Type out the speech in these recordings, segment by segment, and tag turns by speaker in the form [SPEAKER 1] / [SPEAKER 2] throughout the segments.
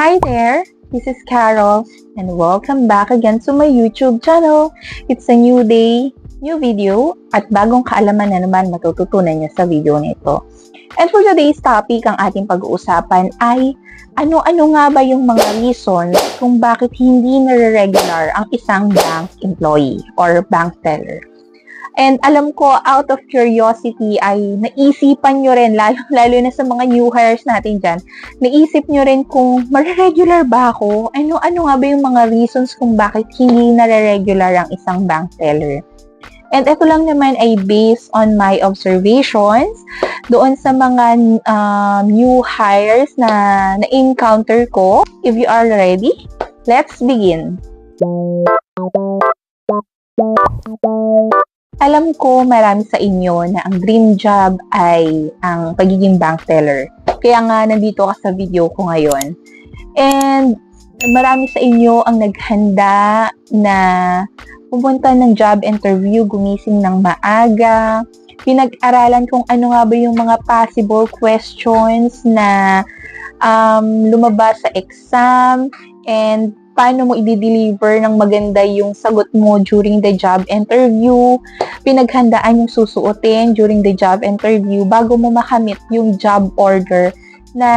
[SPEAKER 1] Hi there! This is Carol and welcome back again to my YouTube channel. It's a new day, new video at bagong kaalaman na naman matututunan niyo sa video nito. And for today's topic, ang ating pag-uusapan ay ano-ano nga ba yung mga reasons kung bakit hindi nare-regular ang isang bank employee or bank teller. And alam ko, out of curiosity, ay naisipan nyo rin, lalo na sa mga new hires natin dyan, naisip nyo rin kung mariregular ba ako? Ano nga ba yung mga reasons kung bakit hindi nare-regular ang isang bank teller? And ito lang naman ay based on my observations doon sa mga new hires na na-encounter ko. If you are ready, let's begin. Alam ko marami sa inyo na ang dream job ay ang pagiging bank teller. Kaya nga nandito ka sa video ko ngayon. And marami sa inyo ang naghanda na pumunta ng job interview, gumising ng maaga, pinag-aralan kung ano nga ba yung mga possible questions na lumabas sa exam, and paano mo i-deliver ng maganda yung sagot mo during the job interview, pinaghandaan yung susuotin during the job interview bago mo makamit yung job order na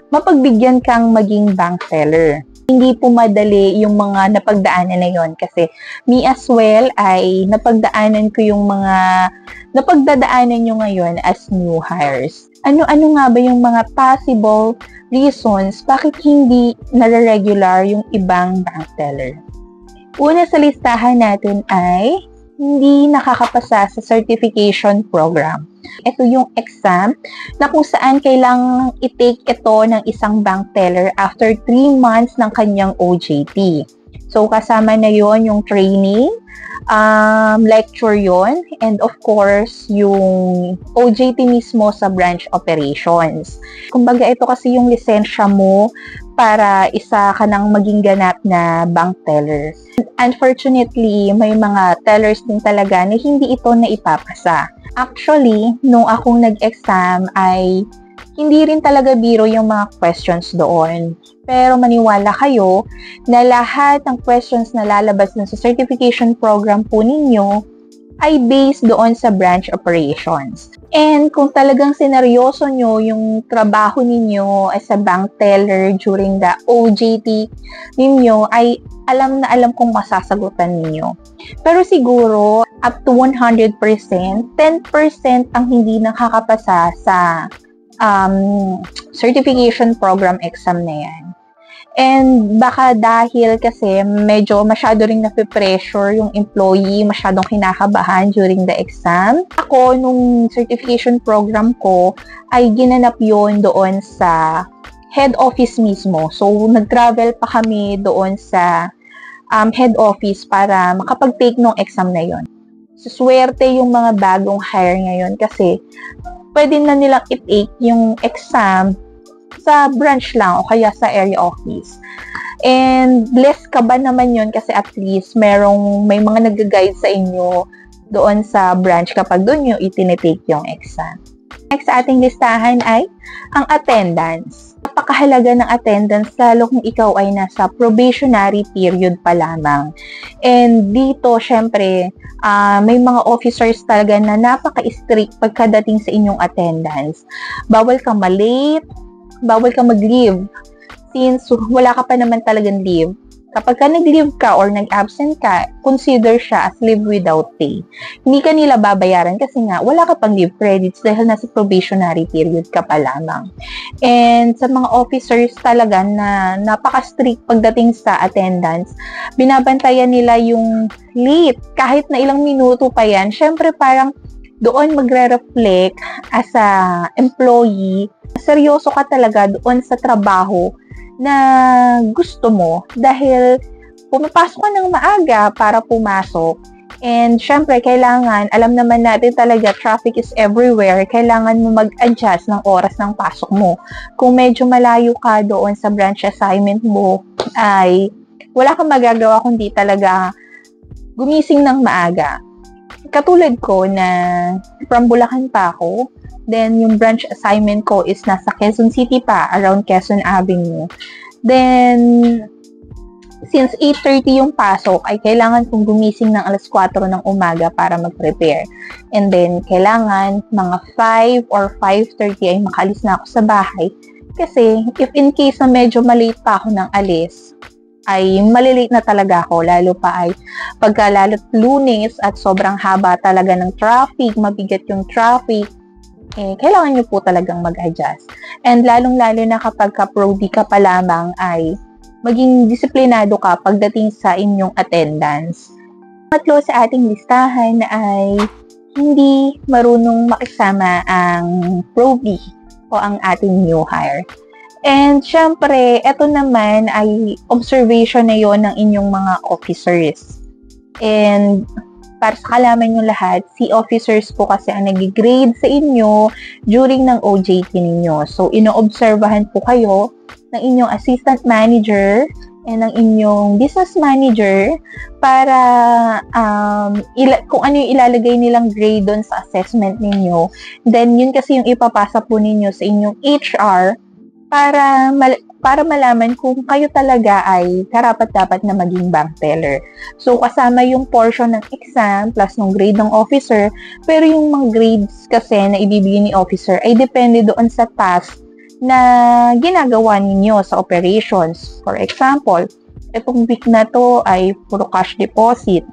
[SPEAKER 1] mapagbigyan kang maging bank teller. Hindi po madali yung mga napagdaanan na yon kasi me as well ay napagdaanan ko yung mga napagdadaanan nyo ngayon as new hires. Ano-ano nga ba yung mga possible reasons bakit hindi nare-regular yung ibang bank teller? Una sa listahan natin ay hindi nakakapasa sa certification program. Ito yung exam na kung saan kailangang i-take ito ng isang bank teller after 3 months ng kanyang OJT. So, kasama na yon yung training, lecture yon, and of course, yung OJT mismo sa branch operations. Kumbaga, ito kasi yung lisensya mo para isa ka nang maging ganap na bank teller. Unfortunately, may mga tellers din talaga na hindi ito na ipapasa. Actually, nung akong nag-exam ay hindi rin talaga biro yung mga questions doon. Pero maniwala kayo na lahat ng questions na lalabas dun sa certification program po ninyo ay based doon sa branch operations. And kung talagang sineryoso nyo yung trabaho ninyo as a bank teller during the OJT ninyo, ay alam na alam kong masasagutan ninyo. Pero siguro, up to 100%, 10% ang hindi nakakapasa sa certification program exam na yan. And baka dahil kasi medyo masyado ring napipressure yung employee, masyadong kinakabahan during the exam. Ako, nung certification program ko, ay ginanap yon doon sa head office mismo. So, nag-travel pa kami doon sa head office para makapag-take ng exam na yon. So, swerte yung mga bagong hire ngayon kasi pwede na nilang i-take yung exam sa branch lang o kaya sa area office. And blessed ka ba naman yun kasi at least may mga nag-guide sa inyo doon sa branch kapag doon nyo itinitake yung exam. Next sa ating listahan ay ang attendance. Napakahalaga ng attendance lalo kung ikaw ay nasa probationary period pa lamang. And dito, syempre, may mga officers talaga na napaka-strict pagkadating sa inyong attendance. Bawal kang ma-late, bawal kang mag-leave since wala ka pa naman talagang leave. Kapag ka nag-leave ka or nag-absent ka, consider siya as leave without pay. Hindi ka nila babayaran kasi nga wala ka pang leave credits dahil nasa probationary period ka pa lamang. And sa mga officers talaga na napaka-strict pagdating sa attendance, binabantayan nila yung late. Kahit na ilang minuto pa yan, syempre parang doon magre-reflect as a employee, seryoso ka talaga doon sa trabaho na gusto mo dahil pumapasok ka ng maaga para pumasok. And syempre, kailangan, alam naman natin talaga, traffic is everywhere. Kailangan mo mag-adjust ng oras ng pasok mo. Kung medyo malayo ka doon sa branch assignment mo, ay wala kang magagawa kundi talaga gumising ng maaga. Katulad ko na from Bulacan pa ako, then yung branch assignment ko is nasa Quezon City pa, around Quezon Avenue. Then, since 8:30 yung pasok, ay kailangan kong gumising ng alas 4 ng umaga para mag-prepare. And then, kailangan mga 5 or 5:30 ay makalis na ako sa bahay. Kasi, if in case na medyo malate pa ako ng alis, ay malilate na talaga ako. Lalo pa ay pagka lalo't Lunes at sobrang haba talaga ng traffic, mabigat yung traffic, kailangan nyo po talagang mag-adjust. And lalong-lalo na kapag ka-prodi ka pa lamang ay maging disiplinado ka pagdating sa inyong attendance. Matlo sa ating listahan ay hindi marunong makisama ang prodi o ang ating new hire. And syempre, ito naman ay observation na yon ng inyong mga officers. And para sa kalaman nyo lahat, si officers po kasi ang nag-grade sa inyo during ng OJT ninyo. So, inoobserbahan po kayo ng inyong assistant manager and ng inyong business manager para kung ano yung ilalagay nilang grade doon sa assessment ninyo. Then, yun kasi yung ipapasa po ninyo sa inyong HR para malaman kung kayo talaga ay karapat-dapat na maging bank teller. So, kasama yung portion ng exam plus ng grade ng officer, pero yung mga grades kasi na ibibigay ni officer ay depende doon sa task na ginagawa ninyo sa operations. For example, itong week na to ay puro cash deposit.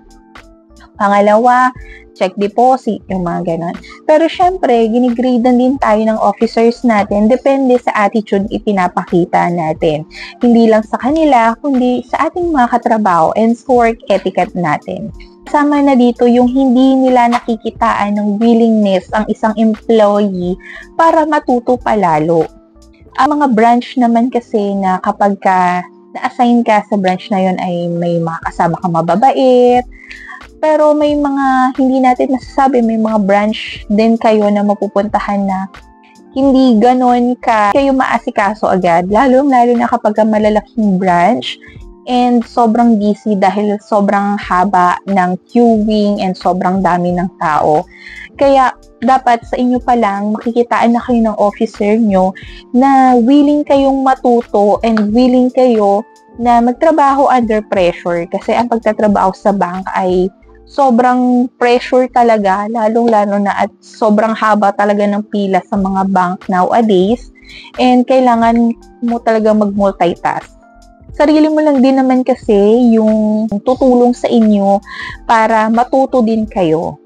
[SPEAKER 1] Pangalawa, check deposit, yung mga ganon. Pero syempre, ginigradean din tayo ng officers natin, depende sa attitude ipinapakita natin. Hindi lang sa kanila, kundi sa ating mga katrabaho and sa work etiquette natin. Kasama na dito yung hindi nila nakikitaan ng willingness ang isang employee para matuto palalo. Ang mga branch naman kasi na kapag na-assign ka sa branch na yon ay may mga kasama ka mababait, pero may mga hindi natin masasabi, may mga branch din kayo na mapupuntahan na hindi ganon kayo maasikaso agad, lalo na kapag malalaking branch and sobrang busy dahil sobrang haba ng queuing and sobrang dami ng tao. Kaya dapat sa inyo pa lang makikitaan na kayo ng officer nyo na willing kayong matuto and willing kayo na magtrabaho under pressure, kasi ang pagtatrabaho sa bank ay sobrang pressure talaga, lalong-lalo na at sobrang haba talaga ng pila sa mga bank nowadays, and kailangan mo talaga mag-multitask. Sarili mo lang din naman kasi yung tutulong sa inyo para matuto din kayo.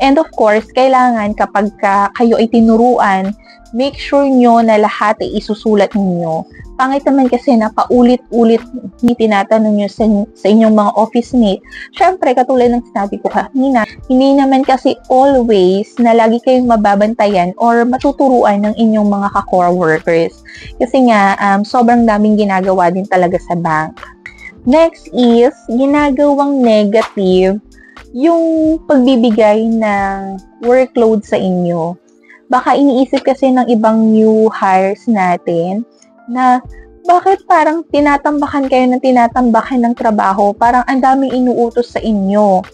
[SPEAKER 1] And of course, kailangan kapag kayo ay tinuruan, make sure nyo na lahat ay isusulat ninyo. Pangit naman kasi na paulit-ulit tinatanong nyo sa inyong mga office mate. Siyempre, katulad ng sinabi ko kanina, hindi naman kasi always na lagi kayong mababantayan or matuturuan ng inyong mga ka-core workers. Kasi nga, sobrang daming ginagawa din talaga sa bank. Next is, ginagawang negative yung pagbibigay ng workload sa inyo. Baka iniisip kasi ng ibang new hires natin na bakit parang tinatambakan kayo ng tinatambakan ng trabaho, parang ang daming inuutos sa inyo.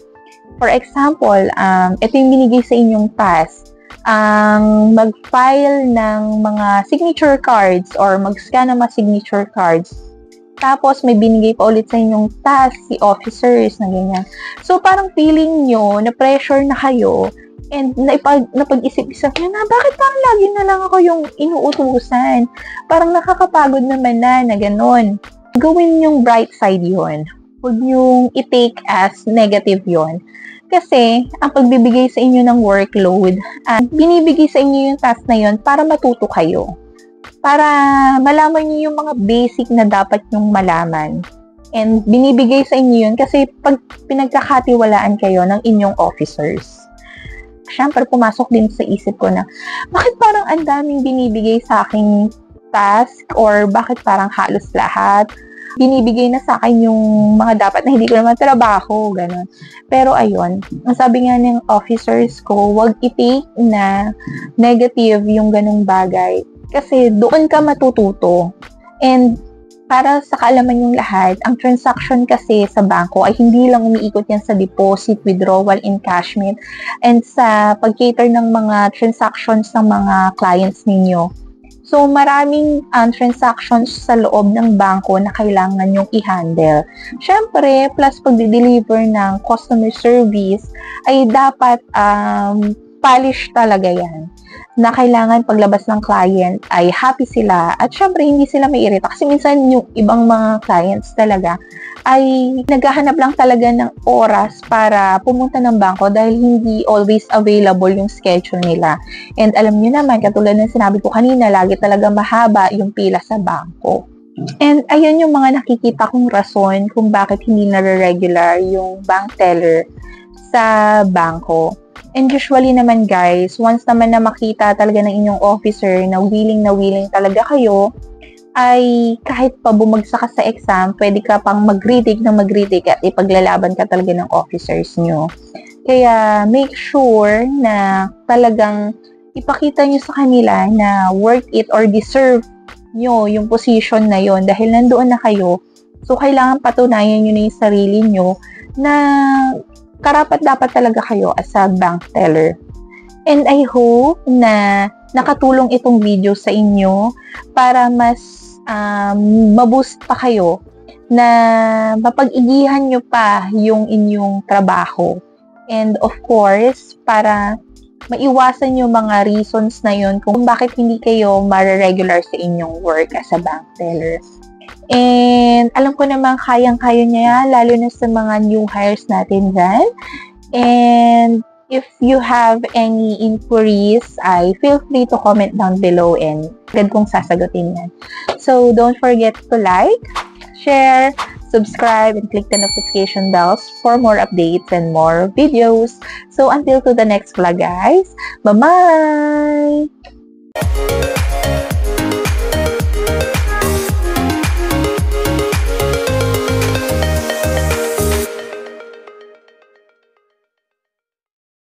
[SPEAKER 1] For example, ito yung binigay sa inyong task, ang mag-file ng mga signature cards or mag-scan ng mga signature cards. Tapos, may binigay pa ulit sa inyong task, si officers, na ganyan. So, parang feeling nyo, na pressure na kayo, and napag-isip-isip nyo na, bakit parang lagi na lang ako yung inuutusan? Parang nakakapagod naman na ganon. Gawin yung bright side yon. Huwag nyong i-take as negative yon. Kasi, ang pagbibigay sa inyo ng workload, binibigay sa inyo yung task na yon para matuto kayo. Para malaman niyo yung mga basic na dapat nyong malaman. And binibigay sa inyo yun kasi pag pinagkakatiwalaan kayo ng inyong officers. Siyempre, pumasok din sa isip ko na, bakit parang ang daming binibigay sa aking task or bakit parang halos lahat binibigay na sa akin yung mga dapat na hindi ko naman trabaho, gano'n. Pero ayun, ang sabi nga ng officers ko, wag i-take na negative yung ganung bagay. Kasi doon ka matututo. And para sa kaalaman yung lahat, ang transaction kasi sa bangko ay hindi lang umiikot yan sa deposit, withdrawal, encashment, and sa pag-cater ng mga transactions ng mga clients ninyo. So, maraming transactions sa loob ng bangko na kailangan yung i-handle. Siyempre, plus pag-deliver ng customer service, ay dapat polish talaga yan. Na kailangan paglabas ng client ay happy sila at syempre hindi sila maiirita kasi minsan yung ibang mga clients talaga ay naghahanap lang talaga ng oras para pumunta ng bangko dahil hindi always available yung schedule nila. And alam niyo naman, katulad ng sinabi ko kanina, lagi talaga mahaba yung pila sa bangko. And ayun yung mga nakikita kong rason kung bakit hindi nare-regular yung bank teller sa bangko. And usually naman guys, once naman na makita talaga ng inyong officer na willing talaga kayo, ay kahit pa bumagsak ka sa exam, pwede ka pang mag-retake at ipaglalaban ka talaga ng officers nyo. Kaya make sure na talagang ipakita nyo sa kanila na worth it or deserve nyo yung position na yon dahil nandoon na kayo. So, kailangan patunayan nyo na yung sarili nyo na karapat-dapat talaga kayo as a bank teller. And I hope na nakatulong itong video sa inyo para mas maboost pa kayo na mapag-igihan nyo pa yung inyong trabaho. And of course, para maiwasan yung mga reasons na yun kung bakit hindi kayo mare-regular sa inyong work as a bank teller. And alam ko naman kayang-kaya niya, lalo na sa mga new hires natin dyan. And if you have any inquiries, I feel free to comment down below and agad kong sasagutin yan. So don't forget to like, share, subscribe, and click the notification bells for more updates and more videos. So until to the next vlog guys, bye-bye!